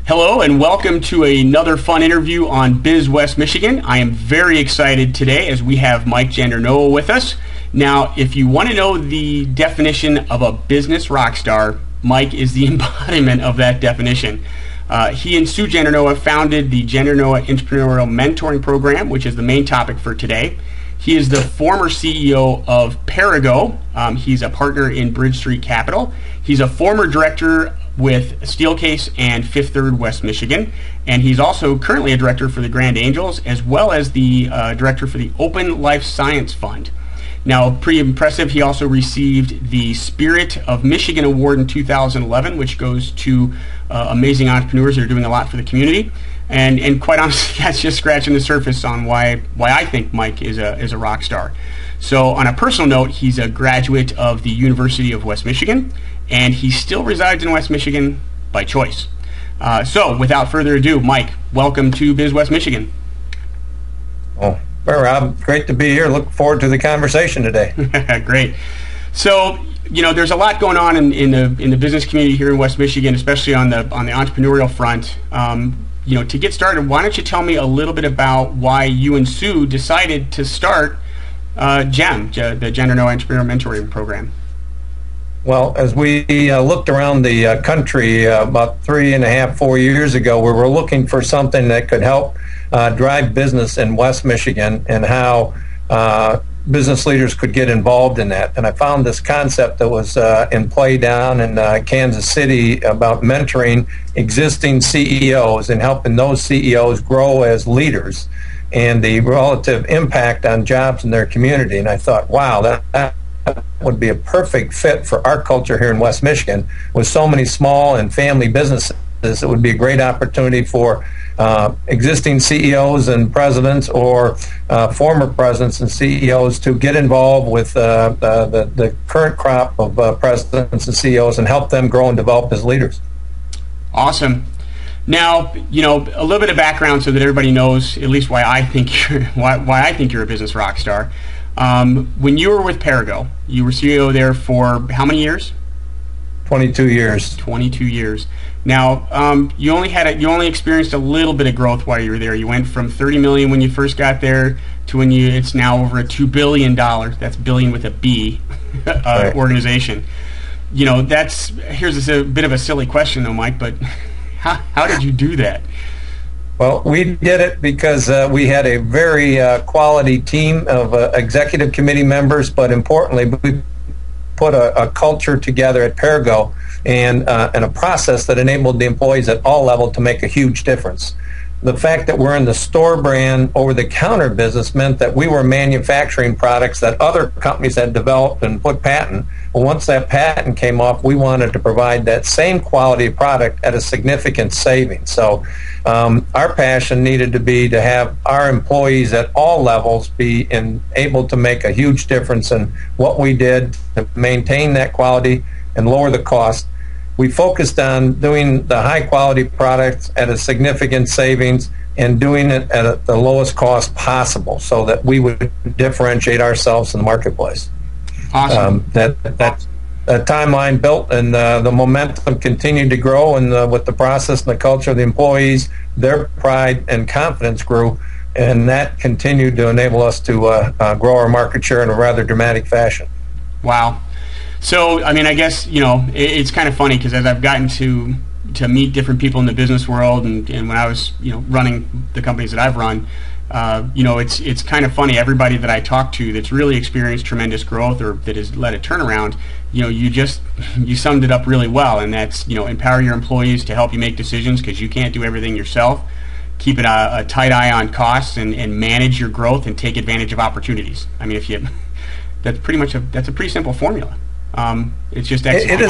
Hello and welcome to another fun interview on BizWestMichigan. I am very excited today as we have Mike Jandernoa with us. Now, if you want to know the definition of a business rock star, Mike is the embodiment of that definition. He and Sue Jandernoa founded the Jandernoa Entrepreneurial Mentoring Program, which is the main topic for today. He is the former CEO of Perriogo. He's a partner in Bridge Street Capital. He's a former director with Steelcase and Fifth Third West Michigan, and he's also currently a director for the Grand Angels, as well as the director for the Open Life Science Fund. Now, pretty impressive, he also received the Spirit of Michigan Award in 2011, which goes to amazing entrepreneurs that are doing a lot for the community. And quite honestly, that's just scratching the surface on why I think Mike is a rock star. So on a personal note, he's a graduate of the University of West Michigan, and he still resides in West Michigan by choice. So without further ado, Mike, welcome to BizWestMichigan. Oh, well, Rob, great to be here. Look forward to the conversation today. Great. So, you know, there's a lot going on in the business community here in West Michigan, especially on the entrepreneurial front. You know, to get started, why don't you tell me a little bit about why you and Sue decided to start GEM, the Jandernoa Entrepreneurial Mentoring Program? Well, as we looked around the country about 3.5, 4 years ago, we were looking for something that could help drive business in West Michigan and how business leaders could get involved in that. And I found this concept that was in play down in Kansas City about mentoring existing CEOs and helping those CEOs grow as leaders and the relative impact on jobs in their community. And I thought, wow, that would be a perfect fit for our culture here in West Michigan. With so many small and family businesses, it would be a great opportunity for existing CEOs and presidents or former presidents and CEOs to get involved with the current crop of presidents and CEOs and help them grow and develop as leaders. Awesome. Now, you know, a little bit of background so that everybody knows at least why I think you're a business rock star. When you were with Perriogo, you were CEO there for how many years? 22 years. 22 years. Now, you only experienced a little bit of growth while you were there. You went from 30 million when you first got there to it's now over a $2 billion. That's billion with a B Right. Organization. You know, here's a bit of a silly question though, Mike, but how did you do that? Well, we did it because we had a very quality team of executive committee members, but importantly, we put a culture together at Perriogo and a process that enabled the employees at all levels to make a huge difference. The fact that we're in the store brand over-the-counter business meant that we were manufacturing products that other companies had developed and put patent. Well, once that patent came off, we wanted to provide that same quality product at a significant savings. So our passion needed to be to have our employees at all levels be able to make a huge difference in what we did to maintain that quality and lower the cost. We focused on doing the high-quality products at a significant savings and doing it at the lowest cost possible so that we would differentiate ourselves in the marketplace. Awesome. That timeline built and the momentum continued to grow, and with the process and the culture of the employees, their pride and confidence grew, and that continued to enable us to grow our market share in a rather dramatic fashion. Wow. So, I mean, I guess, you know, it's kind of funny because as I've gotten to meet different people in the business world and when I was, you know, running the companies that I've run, you know, it's kind of funny. Everybody that I talk to that's really experienced tremendous growth or that has led a turnaround, you know, you summed it up really well, and that's, you know, empower your employees to help you make decisions because you can't do everything yourself. Keep a tight eye on costs and manage your growth and take advantage of opportunities. I mean, that's a pretty simple formula. It's just It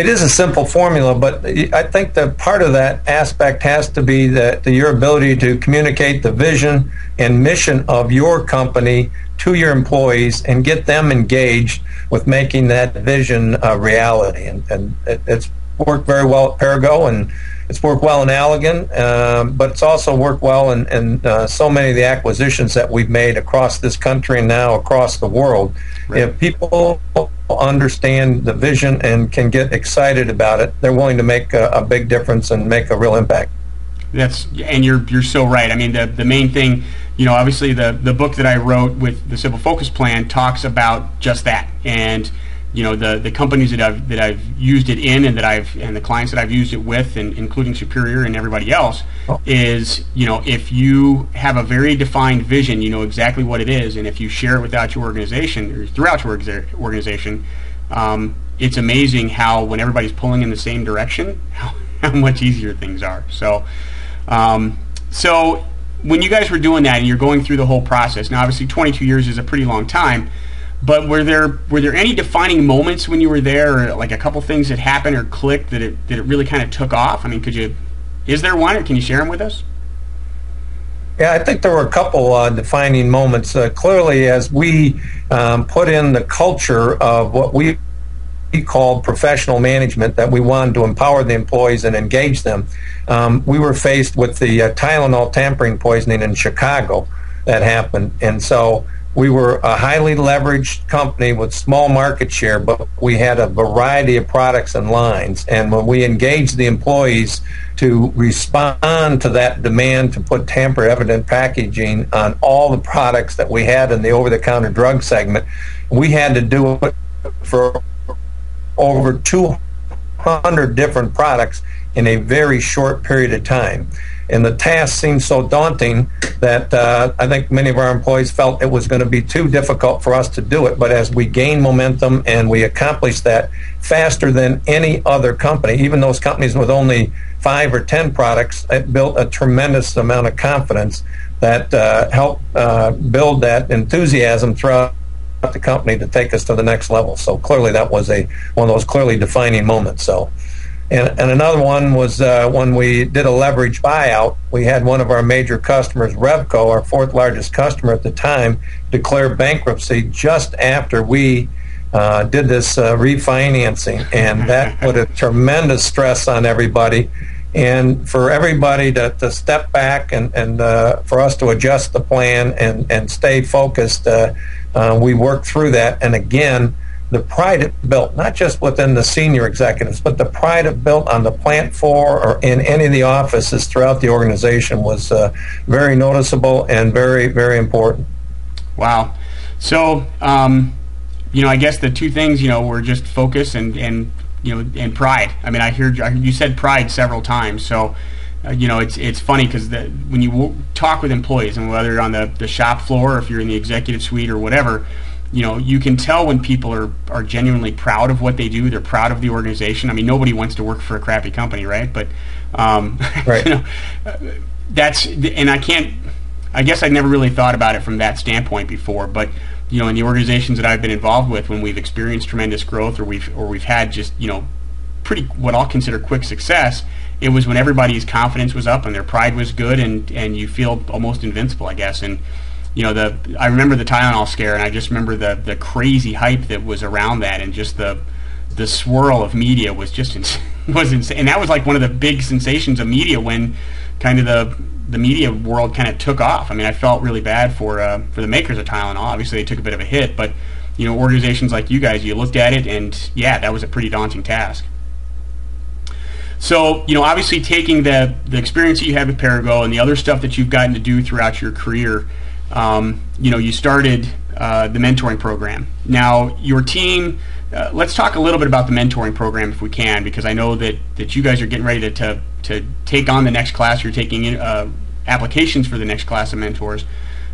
is a simple formula, but I think that part of that aspect has to be your ability to communicate the vision and mission of your company to your employees and get them engaged with making that vision a reality. And it's worked very well at Perriogo, and it's worked well in Allegan, but it's also worked well in so many of the acquisitions that we've made across this country and now across the world. Right. If people understand the vision and can get excited about it, they're willing to make a big difference and make a real impact. And you're so right. I mean, the main thing, obviously the book that I wrote with the Simple Focus Plan talks about just that. And the companies that I've used it in and the clients that I've used it with, and including Superior and everybody else, is if you have a very defined vision, you know exactly what it is, and if you share it without your organization or throughout your organization, it's amazing how when everybody's pulling in the same direction, how much easier things are. So when you guys were doing that and you're going through the whole process, now obviously 22 years is a pretty long time, but were there any defining moments when you were there, or like a couple things that happened or clicked that it really kind of took off? I mean, is there one, or can you share them with us? Yeah, I think there were a couple defining moments. Clearly, as we put in the culture of what we called professional management, that we wanted to empower the employees and engage them, we were faced with the Tylenol tampering poisoning in Chicago that happened. And so we were a highly leveraged company with small market share, but we had a variety of products and lines. And when we engaged the employees to respond to that demand to put tamper-evident packaging on all the products that we had in the over-the-counter drug segment, we had to do it for over 200 different products in a very short period of time. And the task seemed so daunting that I think many of our employees felt it was going to be too difficult for us to do it. But as we gained momentum and we accomplished that faster than any other company, even those companies with only 5 or 10 products, it built a tremendous amount of confidence that helped build that enthusiasm throughout the company to take us to the next level. So clearly that was one of those clearly defining moments. So. And another one was when we did a leverage buyout. We had one of our major customers, Revco, our 4th largest customer at the time, declare bankruptcy just after we did this refinancing. And that put a tremendous stress on everybody. And for everybody to step back and for us to adjust the plan and stay focused, we worked through that. And again, the pride it built, not just within the senior executives, but the pride it built on the plant floor or in any of the offices throughout the organization was very noticeable and very, very important. Wow. So, I guess the two things, were just focus and pride. I mean, I heard you said pride several times. So, it's funny because when you talk with employees, and whether you're on the shop floor or if you're in the executive suite or whatever, you can tell when people are genuinely proud of what they do. They're proud of the organization. I mean, nobody wants to work for a crappy company, right? But right. And I guess I never really thought about it from that standpoint before. But in the organizations that I've been involved with, when we've experienced tremendous growth or we've had just pretty what I'll consider quick success, it was when everybody's confidence was up and their pride was good, and you feel almost invincible, I guess. And I remember the Tylenol scare, and I just remember the crazy hype that was around that, and just the swirl of media was just was insane. And that was like one of the big sensations of media when kind of the media world kind of took off. I mean, I felt really bad for the makers of Tylenol. Obviously, they took a bit of a hit, but organizations like you guys, you looked at it, and yeah, that was a pretty daunting task. So, obviously taking the experience that you had with Perriogo and the other stuff that you've gotten to do throughout your career, you started the mentoring program. Now, your team, let's talk a little bit about the mentoring program if we can, because I know that you guys are getting ready to take on the next class. You're taking applications for the next class of mentors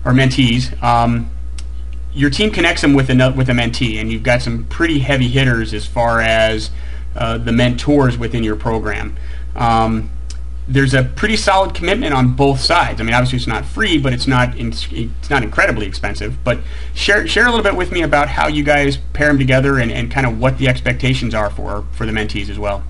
or mentees. Your team connects them with a mentee, and you've got some pretty heavy hitters as far as the mentors within your program. There's a pretty solid commitment on both sides. I mean, obviously it's not free, but it's not incredibly expensive. But share a little bit with me about how you guys pair them together and kind of what the expectations are for the mentees as well.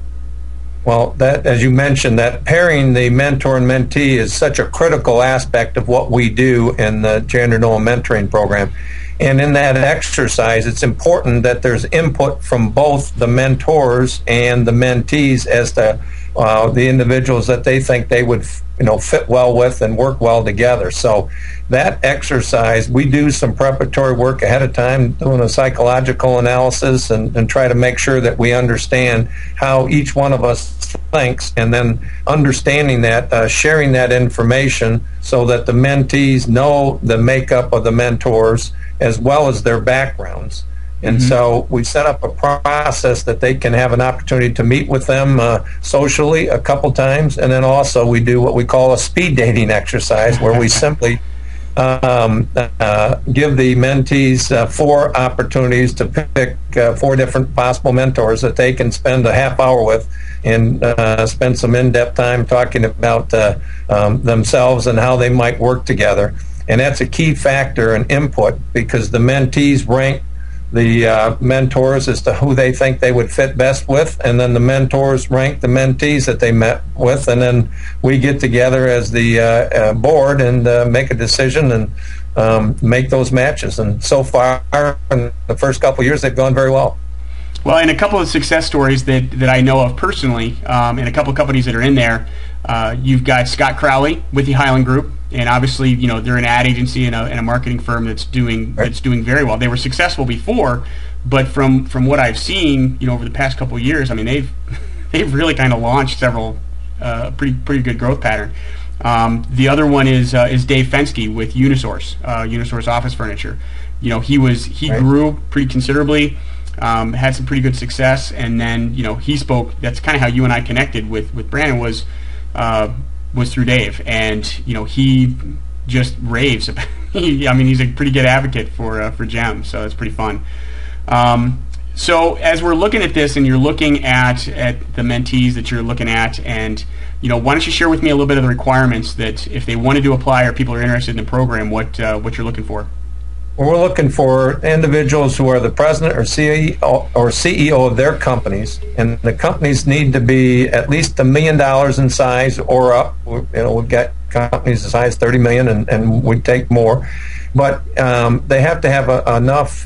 Well, that, as you mentioned, that pairing the mentor and mentee is such a critical aspect of what we do in the Jandernoa mentoring program. And in that exercise, it's important that there's input from both the mentors and the mentees as to the individuals that they think they would fit well with and work well together. So that exercise, we do some preparatory work ahead of time, doing a psychological analysis and try to make sure that we understand how each one of us thinks, and then understanding that, sharing that information so that the mentees know the makeup of the mentors as well as their backgrounds. And so we set up a process that they can have an opportunity to meet with them socially a couple times, and then also we do what we call a speed dating exercise, where we simply give the mentees 4 opportunities to pick 4 different possible mentors that they can spend a half hour with, and spend some in-depth time talking about themselves and how they might work together. And that's a key factor in input, because the mentees rank the mentors as to who they think they would fit best with, and then the mentors rank the mentees that they met with, and then we get together as the board and make a decision and make those matches. And so far, in the first couple of years, they've gone very well. Well, and a couple of success stories that I know of personally, and a couple of companies that are in there, you've got Scott Crowley with the Highland Group. And obviously, they're an ad agency and a marketing firm that's doing very well. They were successful before, but from what I've seen, over the past couple of years, I mean, they've really kind of launched several pretty good growth pattern. The other one is Dave Fensky with Unisource Office Furniture. He grew pretty considerably, had some pretty good success, and then he spoke. That's kind of how you and I connected with Brandon was through Dave, and he just raves about. He's a pretty good advocate for GEM, so it's pretty fun. So as we're looking at this, and you're looking at the mentees that you're looking at, and why don't you share with me a little bit of the requirements that if they wanted to apply or people are interested in the program, what you're looking for? Well, we're looking for individuals who are the president or CEO of their companies, and the companies need to be at least $1 million in size or up. We've got companies the size $30 million, and we take more, but they have to have enough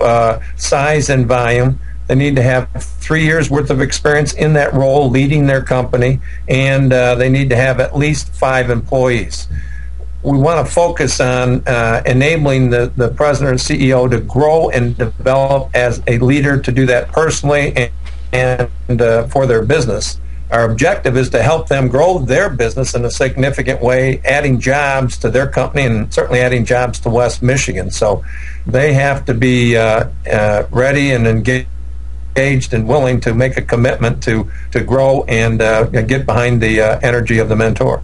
size and volume. They need to have 3 years worth of experience in that role, leading their company, and they need to have at least 5 employees. We want to focus on enabling the president or CEO to grow and develop as a leader, to do that personally and for their business. Our objective is to help them grow their business in a significant way, adding jobs to their company and certainly adding jobs to West Michigan. So they have to be ready and engaged and willing to make a commitment to grow and get behind the energy of the mentor.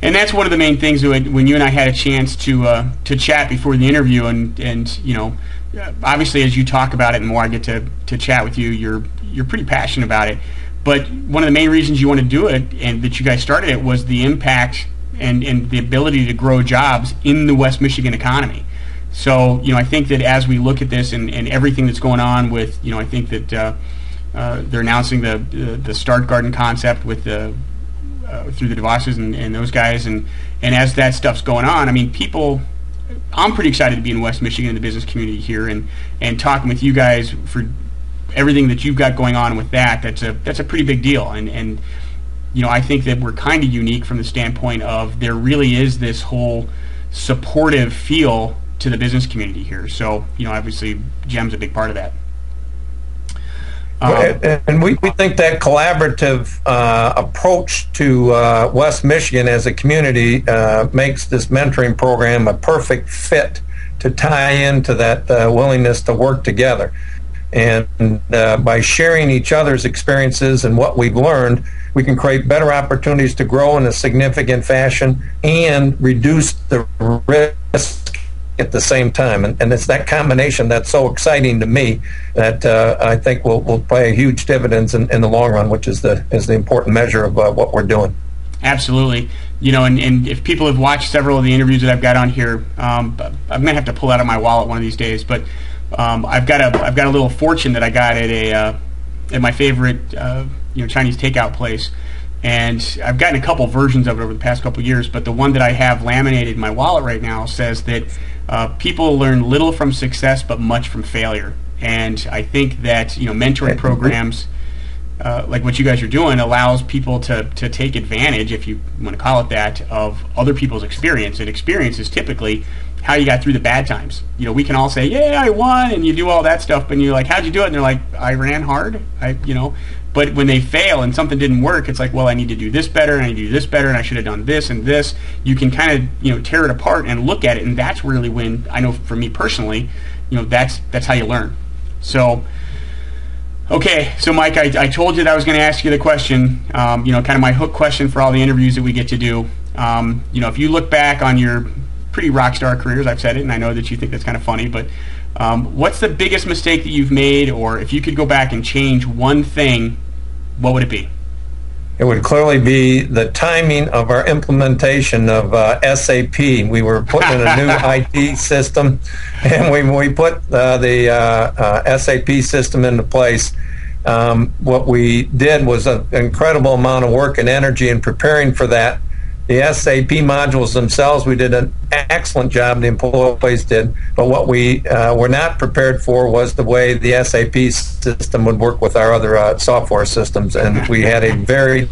And that's one of the main things when you and I had a chance to chat before the interview, and obviously as you talk about it and more I get to chat with you, you're pretty passionate about it. But one of the main reasons you want to do it and that you guys started it was the impact and the ability to grow jobs in the West Michigan economy. So I think that as we look at this and everything that's going on with I think that they're announcing the Start Garden concept with the through the DeVosses and those guys, and as that stuff's going on, I'm pretty excited to be in West Michigan in the business community here, and talking with you guys for everything that you've got going on with that. That's a pretty big deal, and I think that we're kind of unique from the standpoint of there really is this whole supportive feel to the business community here. So obviously GEM's a big part of that. And we think that collaborative approach to West Michigan as a community makes this mentoring program a perfect fit to tie into that willingness to work together. And by sharing each other's experiences and what we've learned, we can create better opportunities to grow in a significant fashion and reduce the risk at the same time, and it's that combination that's so exciting to me that I think will pay huge dividends in the long run, which is the important measure of what we're doing. Absolutely, and if people have watched several of the interviews that I've got on here, I'm gonna have to pull out of my wallet one of these days. But I've got a little fortune that I got at my favorite Chinese takeout place. And I've gotten a couple versions of it over the past couple of years, but the one that I have laminated in my wallet right now says that people learn little from success but much from failure. And I think that mentoring programs like what you guys are doing allows people to take advantage, if you want to call it that, of other people's experience. And experience is typically how you got through the bad times. We can all say, yeah, I won, and you do all that stuff, but you're like, how'd you do it? And they're like, I ran hard. But when they fail and something didn't work, it's like, well, I need to do this better, and I need to do this better, and I should have done this and this. You can kind of tear it apart and look at it, and that's really when, I know for me personally, that's how you learn. So, okay, so Mike, I told you that I was going to ask you the question, kind of my hook question for all the interviews that we get to do. If you look back on your pretty rock star careers, I've said it, and I know that you think that's kind of funny, but what's the biggest mistake that you've made, or if you could go back and change one thing, what would it be? It would clearly be the timing of our implementation of SAP. We were putting in a new IT system, and when we put the SAP system into place, what we did was an incredible amount of work and energy in preparing for that. The SAP modules themselves, we did an excellent job, the employees did, but what we were not prepared for was the way the SAP system would work with our other software systems, and we had a very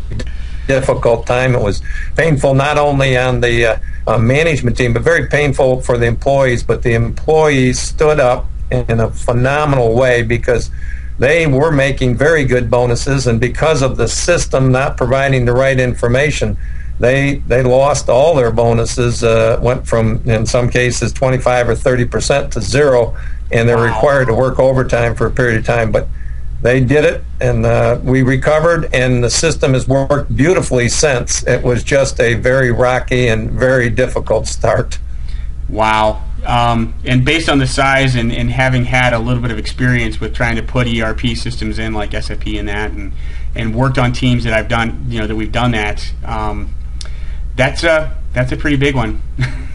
difficult time. It was painful not only on the management team, but very painful for the employees, but the employees stood up in a phenomenal way because they were making very good bonuses, and because of the system not providing the right information, they lost all their bonuses, went from, in some cases, 25 or 30% to zero, and they're required to work overtime for a period of time. But they did it, and we recovered, and the system has worked beautifully since. It was just a very rocky and very difficult start. Wow. And based on the size and having had a little bit of experience with trying to put ERP systems in like SAP and that, and worked on teams that I've done, that we've done that, that's a pretty big one.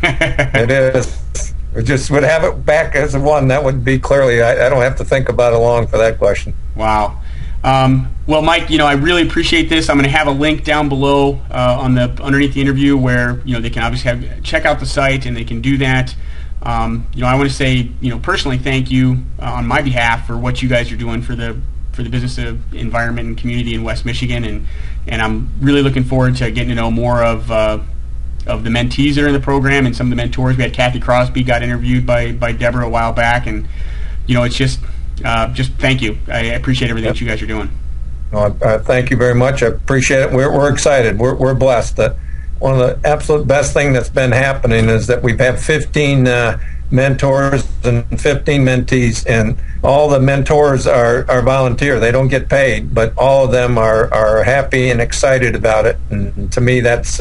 It is. We just would have it back as one. That would be clearly, I don't have to think about it long for that question. Wow. Well, Mike, I really appreciate this. I'm going to have a link down below underneath the interview where they can obviously check out the site, and they can do that. I want to say personally thank you on my behalf for what you guys are doing for the business environment and community in West Michigan, and I'm really looking forward to getting to know more of the mentees that are in the program and some of the mentors. We had Kathy Crosby got interviewed by Deborah a while back, and it's just thank you. I appreciate everything that you guys are doing. Well, thank you very much. I appreciate it. We're excited. We're blessed. One of the absolute best thing that's been happening is that we've had 15 mentors and 15 mentees, and all the mentors are volunteer. They don't get paid, but all of them are happy and excited about it. And to me, that's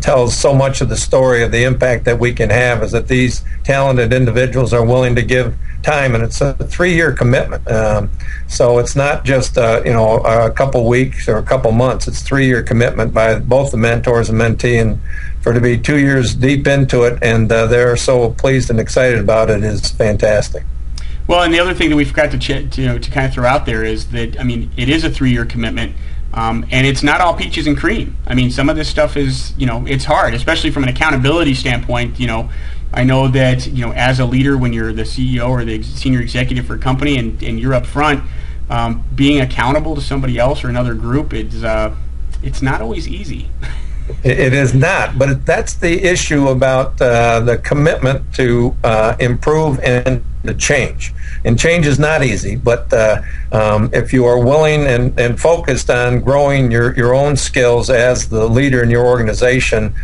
tells so much of the story of the impact that we can have, is that these talented individuals are willing to give time, and it's a 3-year commitment. So it's not just a couple weeks or a couple months. It's 3-year commitment by both the mentors and mentee, and for to be 2 years deep into it, and they're so pleased and excited about it is fantastic. Well, and the other thing that we forgot to kind of throw out there is that, it is a 3-year commitment, and it's not all peaches and cream. Some of this stuff is, it's hard, especially from an accountability standpoint. I know that, as a leader, when you're the CEO or the senior executive for a company and you're up front, being accountable to somebody else or another group, it's not always easy. It is not, but that's the issue about the commitment to improve and to change. And change is not easy, but if you are willing and focused on growing your own skills as the leader in your organization,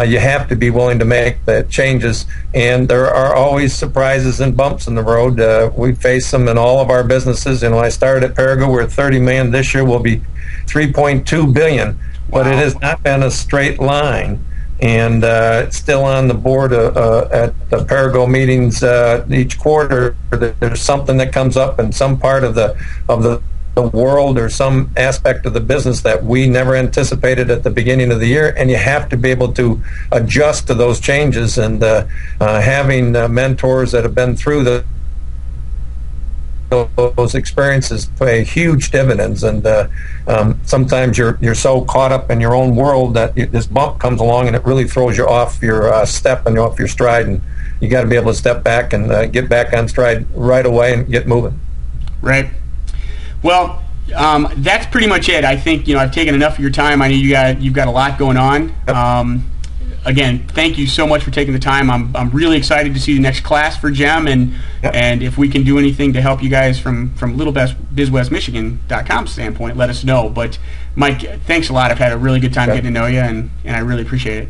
you have to be willing to make the changes. And there are always surprises and bumps in the road. We face them in all of our businesses. I started at Perriogo. We're 30 million. This year we'll be 3.2 billion. But it has not been a straight line, and it's still on the board at the Perriogo meetings each quarter. There's something that comes up in some part of the world or some aspect of the business that we never anticipated at the beginning of the year, and you have to be able to adjust to those changes. And having mentors that have been through those experiences pay huge dividends, and sometimes you're so caught up in your own world that this bump comes along and it really throws you off your step and off your stride, and you got to be able to step back and get back on stride right away and get moving. Right. Well, that's pretty much it. I think I've taken enough of your time. I know you've got a lot going on. Yep. Again, thank you so much for taking the time. I'm really excited to see the next class for GEM, and Yep. and if we can do anything to help you guys from BizWestMichigan.com standpoint, let us know. But Mike, thanks a lot. I've had a really good time Okay. getting to know you, and I really appreciate it.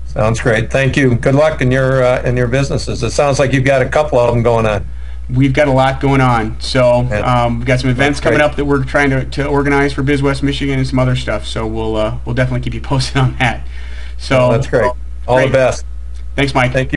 Sounds great. Thank you. Good luck in your businesses. It sounds like you've got a couple of them going on. We've got a lot going on. So we've got some events coming up that we're trying to organize for BizWestMichigan and some other stuff. So we'll definitely keep you posted on that. So That's great. All the best. Thanks, Mike. Thank you.